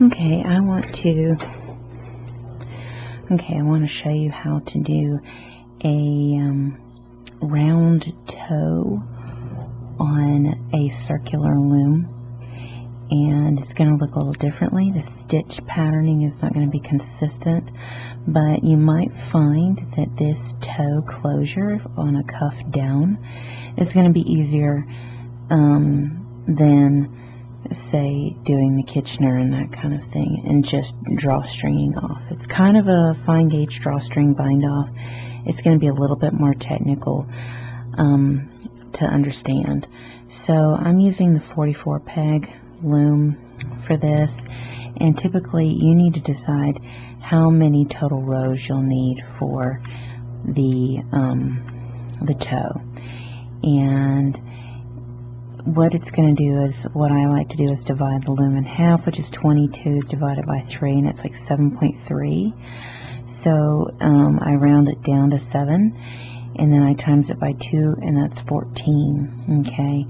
Okay, I want to show you how to do a round toe on a circular loom, and it's going to look a little differently. The stitch patterning is not going to be consistent, but you might find that this toe closure on a cuff down is going to be easier than, say, doing the Kitchener and that kind of thing, and just drawstringing off. It's kind of a fine gauge drawstring bind off. It's going to be a little bit more technical to understand. So I'm using the 44 peg loom for this, and typically you need to decide how many total rows you'll need for the toe. And what it's going to do is, what I like to do is divide the loom in half, which is 22 divided by 3, and it's like 7.3. So I round it down to 7, and then I times it by 2, and that's 14. Okay,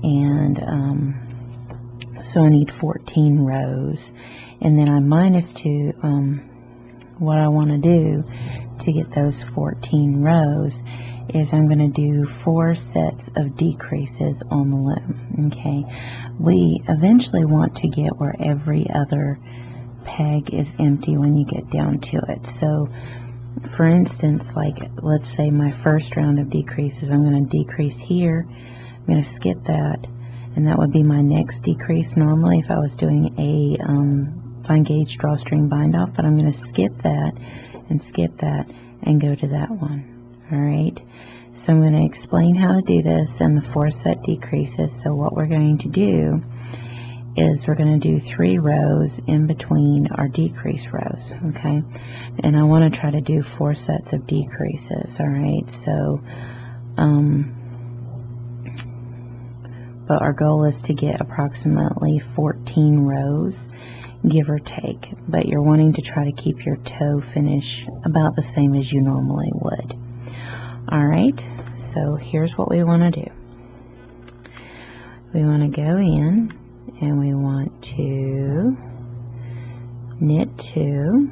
and so I need 14 rows, and then I minus 2. What I want to do to get those 14 rows is I'm going to do 4 sets of decreases on the loom. Okay, we eventually want to get where every other peg is empty when you get down to it. So for instance, like, let's say my first round of decreases, I'm going to decrease here, I'm going to skip that, and that would be my next decrease normally if I was doing a fine gauge drawstring bind off, but I'm going to skip that and skip that and go to that one. Alright, so I'm going to explain how to do this and the 4 set decreases. So what we're going to do is we're going to do 3 rows in between our decrease rows, okay? And I want to try to do 4 sets of decreases, alright? So, but our goal is to get approximately 14 rows, give or take. But you're wanting to try to keep your toe finish about the same as you normally would. Alright, so here's what we want to do. We want to go in and we want to knit 2,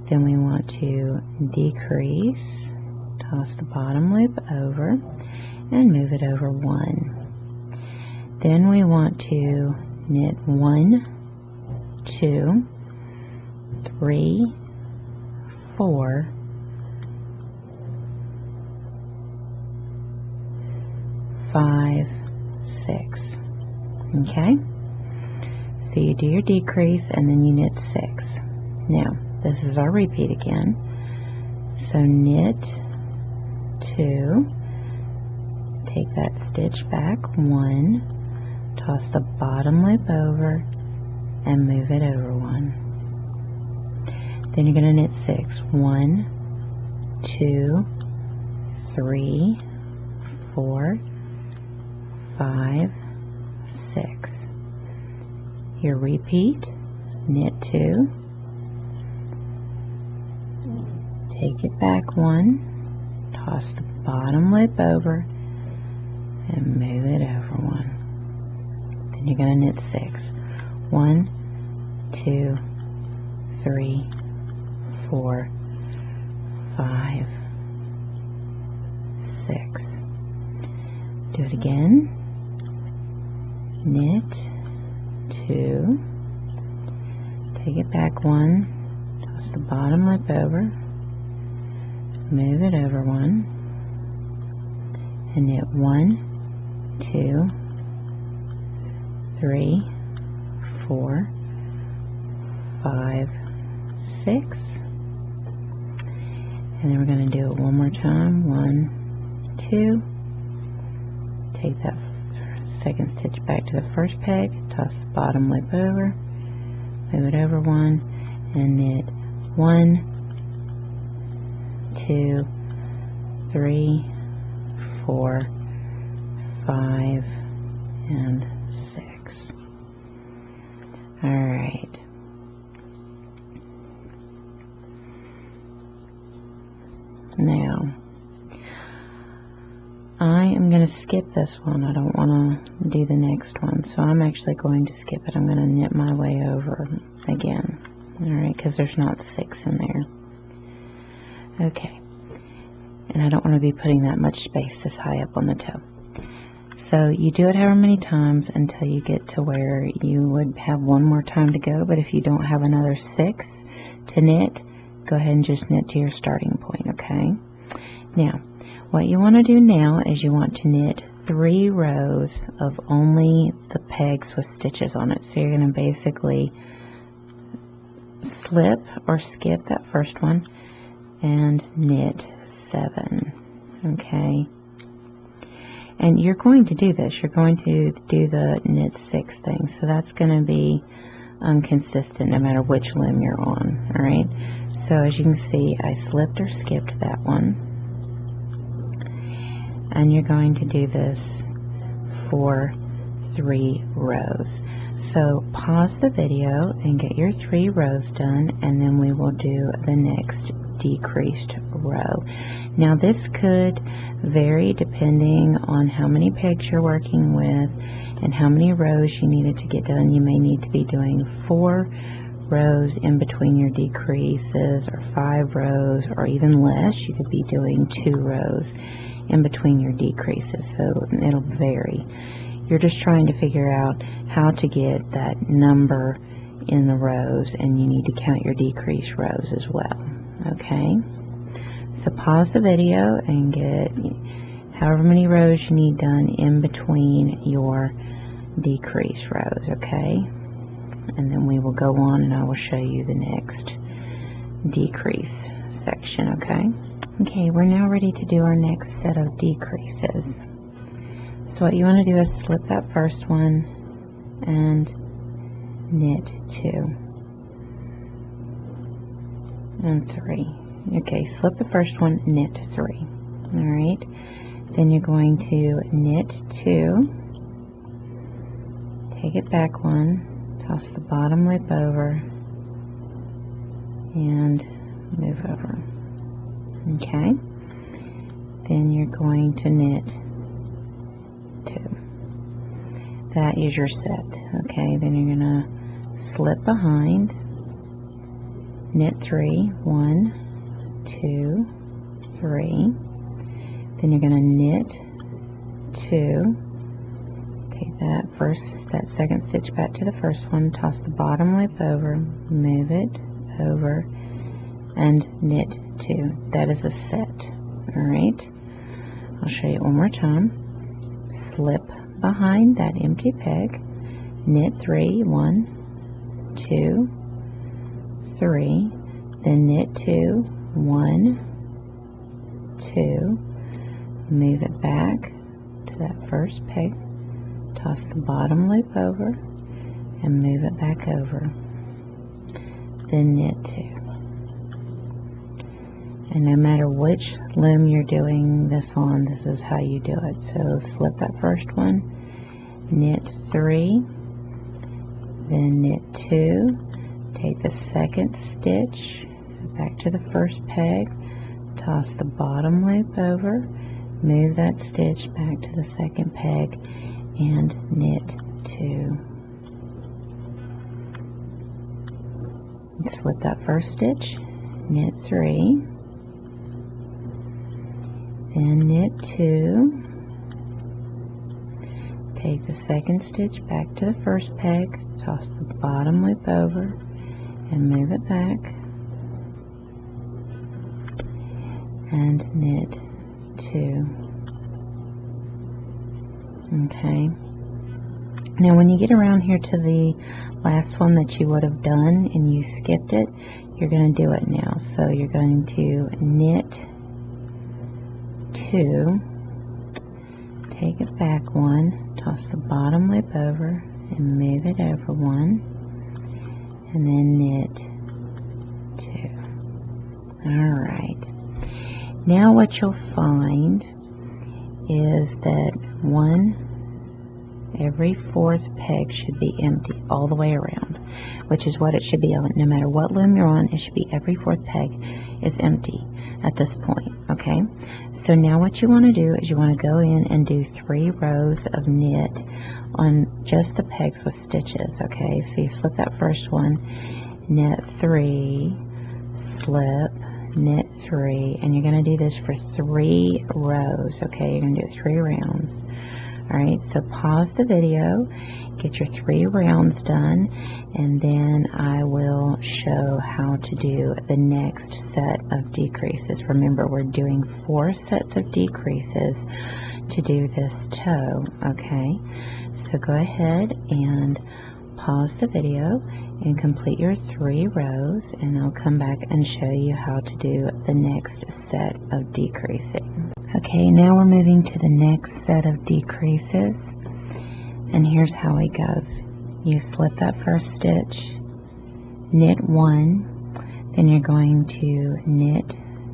then we want to decrease, toss the bottom loop over and move it over 1. Then we want to knit 1, 2, 3, 4, 5, 6. Okay, so you do your decrease and then you knit 6. Now this is our repeat again. So knit 2, take that stitch back 1, toss the bottom loop over and move it over 1. Then you're going to knit 6. 1, 2, 3, 4, 5, 6. Your repeat, knit 2, take it back 1, toss the bottom loop over and move it over 1. Then you're going to knit 6. 1, 2, 3, 4, 5, 6. Do it again. Knit 2, take it back 1, toss the bottom loop over, move it over 1, and knit 1, 2, 3, 4, 5, 6. And then we're going to do it one more time. 1, 2, take that second stitch back to the first peg, toss the bottom loop over, move it over 1, and knit 1, 2, 3, 4, 5, and 6. Alright. Now, I am going to to skip this one. I don't want to do the next one, so I'm actually going to skip it. I'm going to knit my way over again, alright, because there's not 6 in there. Okay, and I don't want to be putting that much space this high up on the toe. So you do it however many times until you get to where you would have one more time to go, but if you don't have another 6 to knit, go ahead and just knit to your starting point, okay? Now, what you want to do now is you want to knit 3 rows of only the pegs with stitches on it. So you're going to basically slip or skip that first one and knit 7, okay? And you're going to do this. You're going to do the knit 6 thing. So that's going to be consistent no matter which loom you're on, alright? So as you can see, I slipped or skipped that one. And you're going to do this for 3 rows. So pause the video and get your 3 rows done, and then we will do the next decreased row. Now this could vary depending on how many pegs you're working with and how many rows you needed to get done. You may need to be doing 4 rows in between your decreases, or 5 rows, or even less. You could be doing 2 rows in between your decreases, so it'll vary. You're just trying to figure out how to get that number in the rows, and you need to count your decrease rows as well, okay? So pause the video and get however many rows you need done in between your decrease rows, okay? And then we will go on and I will show you the next decrease section, okay? Okay, we're now ready to do our next set of decreases. So what you want to do is slip that first one and knit 2 and 3. Okay, slip the first one, knit 3. Alright, then you're going to knit 2, take it back 1, toss the bottom loop over, and move over. Okay, then you're going to knit 2. That is your set. Okay, then you're going to slip behind, knit 3, 1, 2, 3. Then you're going to knit 2, take that second stitch back to the first one, toss the bottom loop over, move it over, and knit 2. That is a set. Alright, I'll show you one more time. Slip behind that empty peg, knit 3, 1, 2, 3, then knit 2, 1, 2, move it back to that first peg, toss the bottom loop over, and move it back over, then knit 2. And no matter which loom you're doing this on, this is how you do it. So slip that first one, knit 3, then knit 2, take the second stitch back to the first peg, toss the bottom loop over, move that stitch back to the second peg, and knit 2. Slip that first stitch, knit 3, then knit 2, take the second stitch back to the first peg, toss the bottom loop over, and move it back, and knit 2. Okay. Now when you get around here to the last one that you would have done and you skipped it, you're going to do it now. So you're going to knit 2, take it back 1, toss the bottom loop over and move it over 1, and then knit 2. Alright, now what you'll find is that every 4th peg should be empty all the way around. which is what it should be on. No matter what loom you're on, it should be every fourth peg is empty at this point, okay? So now what you want to do is you want to go in and do 3 rows of knit on just the pegs with stitches, okay? So you slip that first one, knit 3, slip, knit 3, and you're going to do this for 3 rows, okay? You're going to do 3 rounds. Alright, so pause the video, get your 3 rounds done, and then I will show how to do the next set of decreases. Remember, we're doing 4 sets of decreases to do this toe, okay? So go ahead and pause the video and complete your 3 rows, and I'll come back and show you how to do the next set of decreasing. Okay, now we're moving to the next set of decreases, and here's how it goes. You slip that first stitch, knit 1, then you're going to knit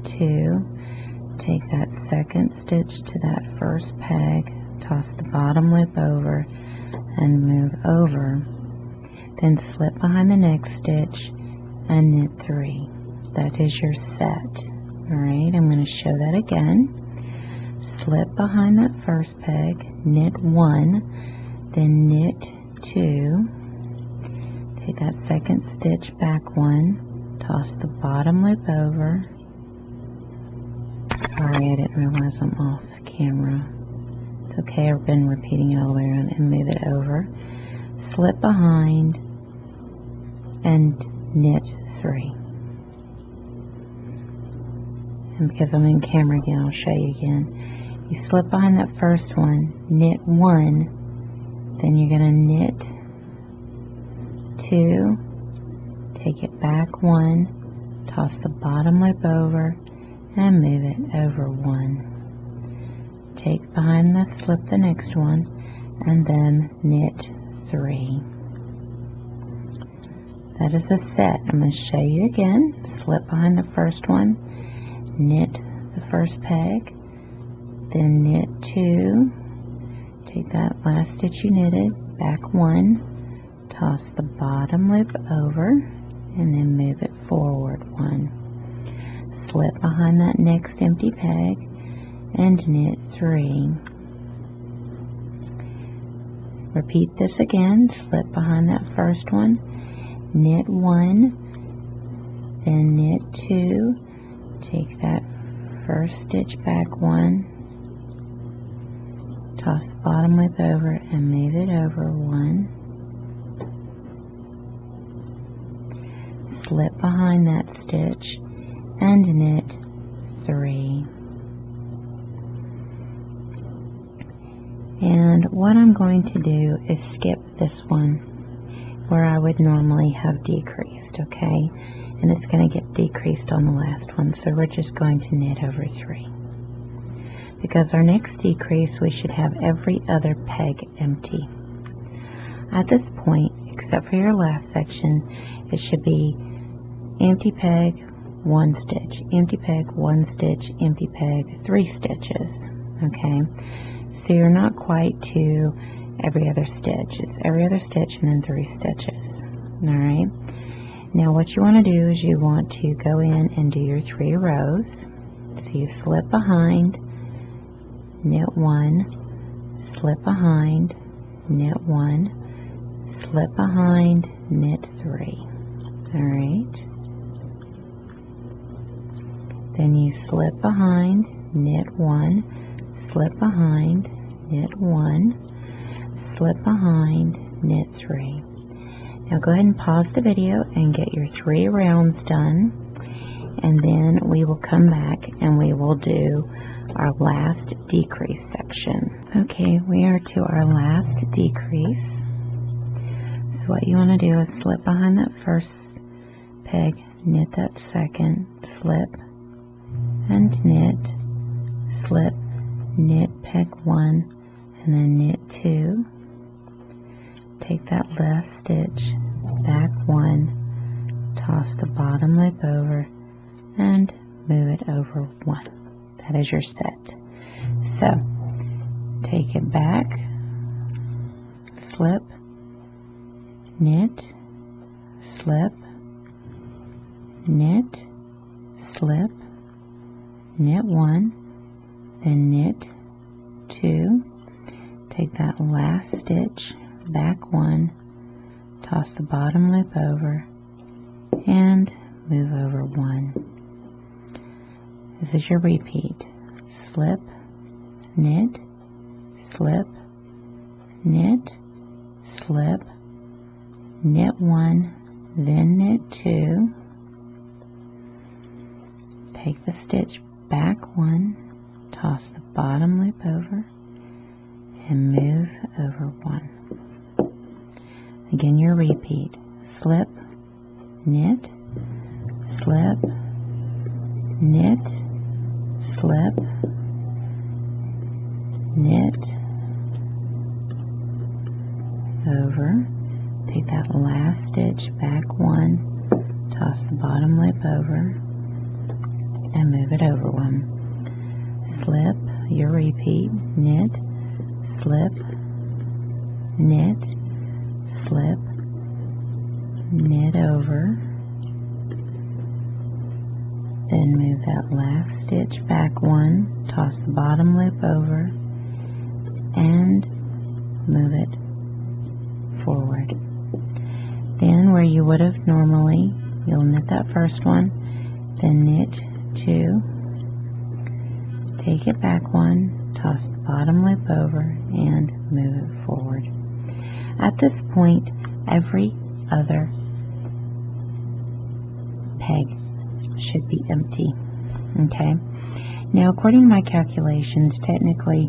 2, take that second stitch to that first peg, toss the bottom loop over, and move over. Then slip behind the next stitch and knit 3. That is your set. Alright, I'm going to show that again. Slip behind that first peg, knit 1, then knit 2, take that second stitch back 1, toss the bottom loop over. Sorry, I didn't realize I'm off camera. It's okay, I've been repeating it all the way around, and move it over. Slip behind and knit 3. And because I'm in camera again, I'll show you again. You slip behind that first one, knit 1, then you're going to knit 2, take it back 1, toss the bottom loop over, and move it over 1. Take behind the slip the next one, and then knit 3. That is a set. I'm going to show you again. Slip behind the first one, knit the first peg, then knit 2, take that last stitch you knitted, back 1, toss the bottom loop over, and then move it forward 1. Slip behind that next empty peg and knit 3. Repeat this again. Slip behind that first one, knit 1, then knit 2, take that first stitch back 1, toss the bottom loop over and move it over 1. Slip behind that stitch and knit 3. And what I'm going to do is skip this one where I would normally have decreased, okay? And it's going to get decreased on the last one, so we're just going to knit over 3. Because our next decrease, we should have every other peg empty. At this point, except for your last section, it should be empty peg, 1 stitch, empty peg, 1 stitch, empty peg, 3 stitches, okay? So you're not quite to every other stitch. It's every other stitch and then 3 stitches, alright? Now what you want to do is you want to go in and do your 3 rows. So you slip behind, knit 1, slip behind, knit 1, slip behind, knit 3. Alright. Then you slip behind, knit 1, slip behind, knit 1, slip behind, knit 3. Now go ahead and pause the video and get your 3 rounds done, and then we will come back and we will do our last decrease section. Okay, we are to our last decrease. So what you want to do is slip behind that first peg, knit that second, slip and knit, slip, knit peg 1, and then knit 2. Take that last stitch, back 1, toss the bottom loop over, and move it over 1. That is your set. So, take it back, slip, knit, slip, knit, slip, knit 1, then knit 2, take that last stitch, back 1, toss the bottom loop over, and move over 1. This is your repeat. Slip, knit, slip, knit, slip, knit 1, then knit 2, take the stitch back 1, toss the bottom loop over, and move over 1. Again, your repeat. Slip, knit, slip, knit, slip, knit, over, take that last stitch back 1, toss the bottom loop over, and move it over 1. Slip, your repeat, knit, slip, knit, slip, knit over, then move that last stitch back 1, toss the bottom loop over, and move it forward. Then where you would have normally, you'll knit that first one, then knit 2, take it back 1, toss the bottom loop over, and move it forward. At this point, every other peg should be empty. Okay? Now, according to my calculations, technically,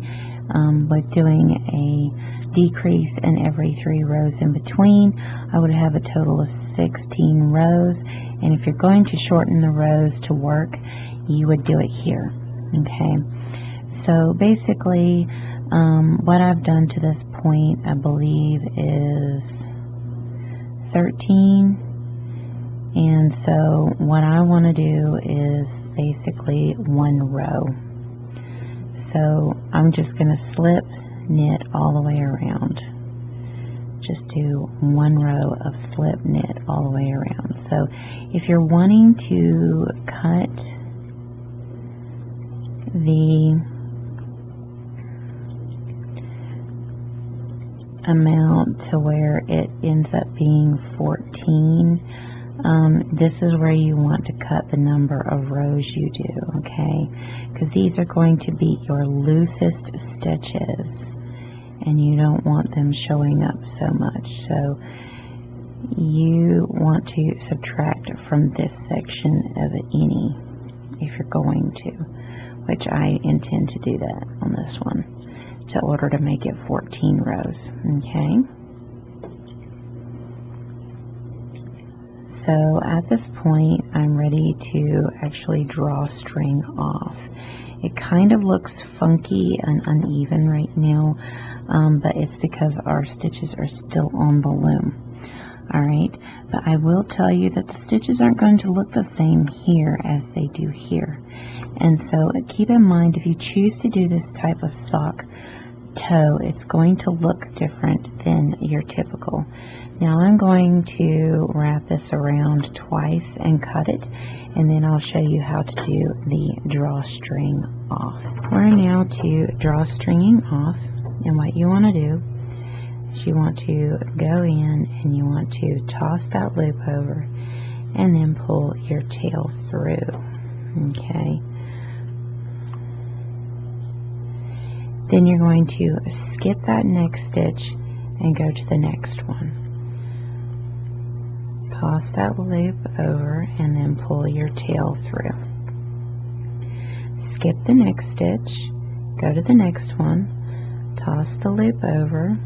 with doing a decrease in every 3 rows in between, I would have a total of 16 rows. And if you're going to shorten the rows to work, you would do it here. Okay? So basically, what I've done to this point, I believe, is 13. And so what I want to do is basically 1 row. So I'm just going to slip, knit all the way around. Just do 1 row of slip, knit all the way around. So if you're wanting to cut the amount to where it ends up being 14, this is where you want to cut the number of rows you do, okay? Because these are going to be your loosest stitches, and you don't want them showing up so much. So you want to subtract from this section of any, if you're going to, which I intend to do that on this one, in order to make it 14 rows, okay? So at this point, I'm ready to actually draw string off. It kind of looks funky and uneven right now, but it's because our stitches are still on the loom. Alright, but I will tell you that the stitches aren't going to look the same here as they do here. And so keep in mind, if you choose to do this type of sock toe, it's going to look different than your typical. Now I'm going to wrap this around twice and cut it, and then I'll show you how to do the drawstring off. We're now to drawstringing off, and what you want to do is you want to go in and you want to toss that loop over and then pull your tail through. Okay. Then you're going to skip that next stitch and go to the next one. Toss that loop over and then pull your tail through. Skip the next stitch, go to the next one, toss the loop over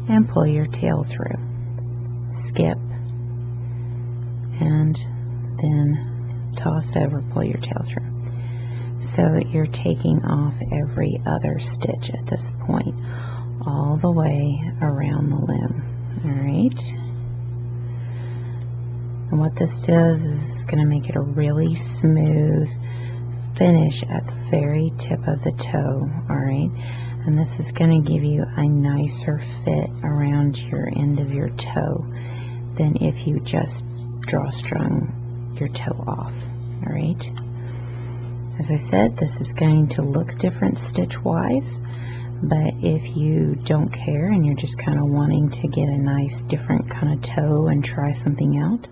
and pull your tail through. Skip and then toss over, pull your tail through. So that you're taking off every other stitch at this point, all the way around the loom. Alright? And what this does is going to make it a really smooth finish at the very tip of the toe. Alright? And this is going to give you a nicer fit around your end of your toe than if you just drawstrung your toe off. All right. As I said, this is going to look different stitch-wise, but if you don't care and you're just kind of wanting to get a nice different kind of toe and try something out,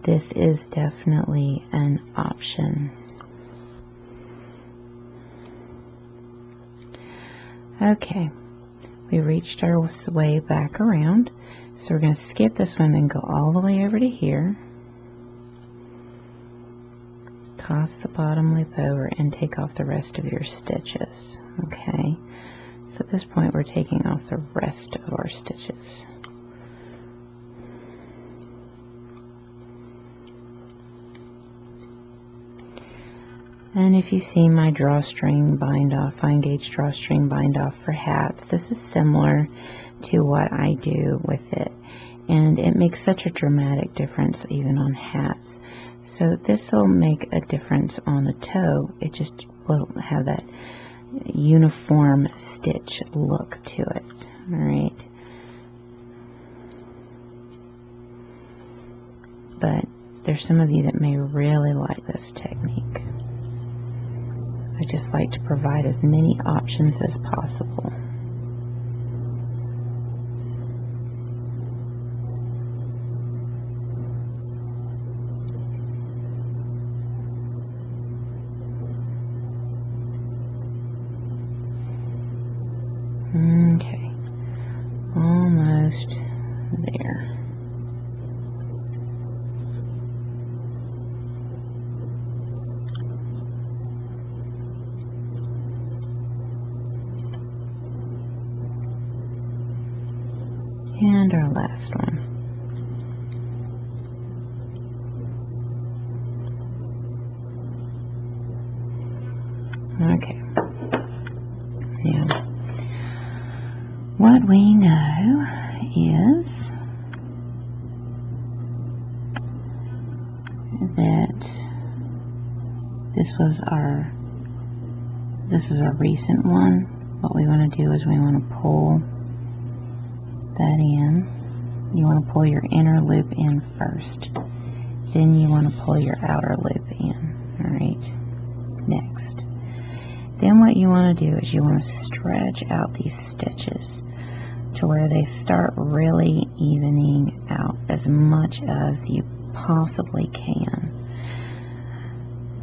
this is definitely an option. Okay, we reached our way back around, so we're going to skip this one and go all the way over to here. Toss the bottom loop over and take off the rest of your stitches. Okay, so at this point we're taking off the rest of our stitches. And if you see my drawstring bind off, fine gauge drawstring bind off for hats, this is similar to what I do with it. And it makes such a dramatic difference even on hats. So this will make a difference on a toe. It just will have that uniform stitch look to it. Alright. But there's some of you that may really like this technique. I just like to provide as many options as possible. Okay, almost there. And our last one. Okay. Now, what we know is that this is our recent one. What we want to do is we want to pull that in. You want to pull your inner loop in first. Then you want to pull your outer loop in. Alright. Next. Then what you want to do is you want to stretch out these stitches to where they start really evening out as much as you possibly can.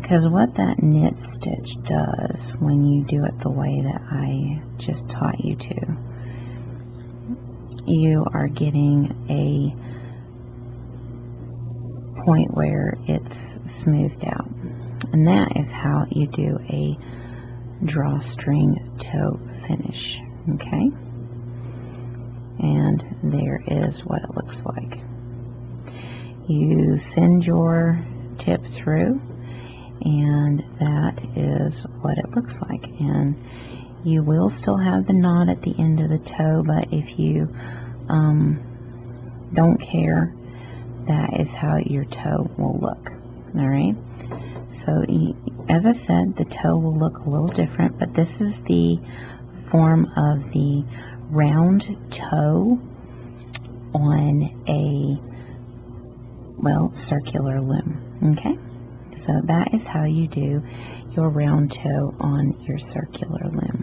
Because what that knit stitch does when you do it the way that I just taught you to, you are getting a point where it's smoothed out. And that is how you do a drawstring toe finish. Okay? And there is what it looks like. You send your tip through, and that is what it looks like. And you will still have the knot at the end of the toe, but if you don't care, that is how your toe will look. Alright? So, as I said, the toe will look a little different, but this is the form of the round toe on a, well, circular loom. Okay? So that is how you do your round toe on your circular loom.